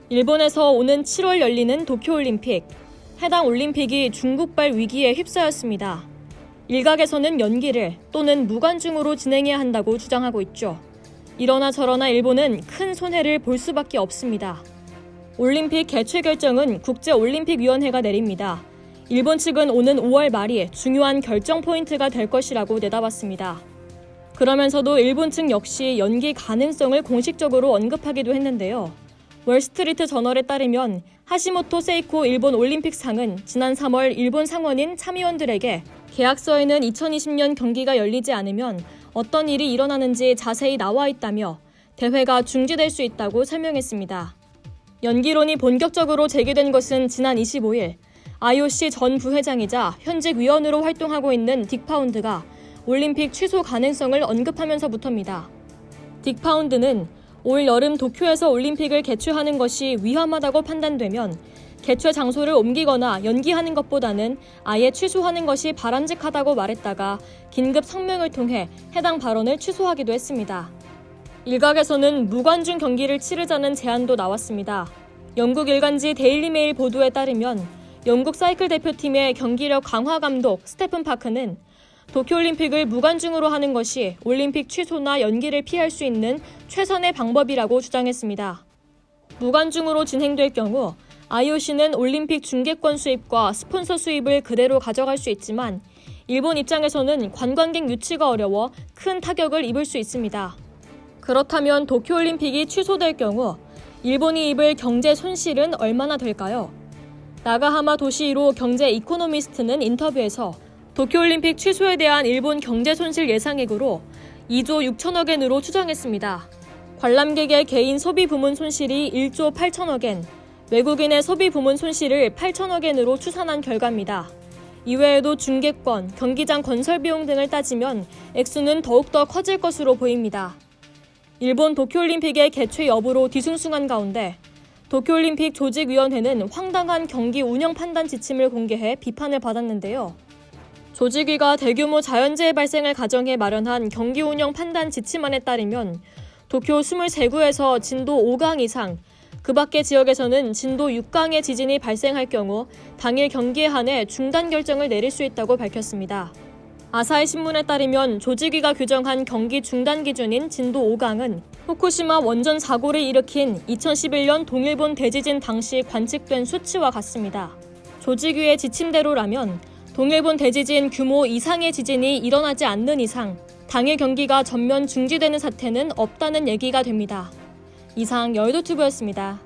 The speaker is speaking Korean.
일본에서 오는 7월 열리는 도쿄올림픽. 해당 올림픽이 중국발 위기에 휩싸였습니다. 일각에서는 연기를 또는 무관중으로 진행해야 한다고 주장하고 있죠. 이러나 저러나 일본은 큰 손해를 볼 수밖에 없습니다. 올림픽 개최 결정은 국제올림픽위원회가 내립니다. 일본 측은 오는 5월 말이 중요한 결정 포인트가 될 것이라고 내다봤습니다. 그러면서도 일본 측 역시 연기 가능성을 공식적으로 언급하기도 했는데요. 월스트리트 저널에 따르면 하시모토 세이코 일본 올림픽상은 지난 3월 일본 상원인 참의원들에게 계약서에는 2020년 경기가 열리지 않으면 어떤 일이 일어나는지 자세히 나와 있다며 대회가 중지될 수 있다고 설명했습니다. 연기론이 본격적으로 제기된 것은 지난 25일 IOC 전 부회장이자 현직 위원으로 활동하고 있는 딕 파운드가 올림픽 취소 가능성을 언급하면서부터입니다. 딕 파운드는 올 여름 도쿄에서 올림픽을 개최하는 것이 위험하다고 판단되면 개최 장소를 옮기거나 연기하는 것보다는 아예 취소하는 것이 바람직하다고 말했다가 긴급 성명을 통해 해당 발언을 취소하기도 했습니다. 일각에서는 무관중 경기를 치르자는 제안도 나왔습니다. 영국 일간지 데일리메일 보도에 따르면 영국 사이클 대표팀의 경기력 강화 감독 스테픈 파크는 도쿄올림픽을 무관중으로 하는 것이 올림픽 취소나 연기를 피할 수 있는 최선의 방법이라고 주장했습니다. 무관중으로 진행될 경우 IOC는 올림픽 중계권 수입과 스폰서 수입을 그대로 가져갈 수 있지만 일본 입장에서는 관광객 유치가 어려워 큰 타격을 입을 수 있습니다. 그렇다면 도쿄올림픽이 취소될 경우 일본이 입을 경제 손실은 얼마나 될까요? 나가하마 도시히로 경제 이코노미스트는 인터뷰에서 도쿄올림픽 취소에 대한 일본 경제 손실 예상액으로 2조 6천억 엔으로 추정했습니다. 관람객의 개인 소비 부문 손실이 1조 8천억 엔, 외국인의 소비 부문 손실을 8천억 엔으로 추산한 결과입니다. 이외에도 중계권, 경기장 건설 비용 등을 따지면 액수는 더욱더 커질 것으로 보입니다. 일본 도쿄올림픽의 개최 여부로 뒤숭숭한 가운데 도쿄올림픽 조직위원회는 황당한 경기 운영 판단 지침을 공개해 비판을 받았는데요. 조직위가 대규모 자연재해 발생을 가정해 마련한 경기 운영 판단 지침안에 따르면 도쿄 23구에서 진도 5강 이상, 그 밖의 지역에서는 진도 6강의 지진이 발생할 경우 당일 경기에 한해 중단 결정을 내릴 수 있다고 밝혔습니다. 아사히 신문에 따르면 조직위가 규정한 경기 중단 기준인 진도 5강은 후쿠시마 원전 사고를 일으킨 2011년 동일본 대지진 당시 관측된 수치와 같습니다. 조직위의 지침대로라면 동일본 대지진 규모 이상의 지진이 일어나지 않는 이상 당일 경기가 전면 중지되는 사태는 없다는 얘기가 됩니다. 이상 여의도튜브였습니다.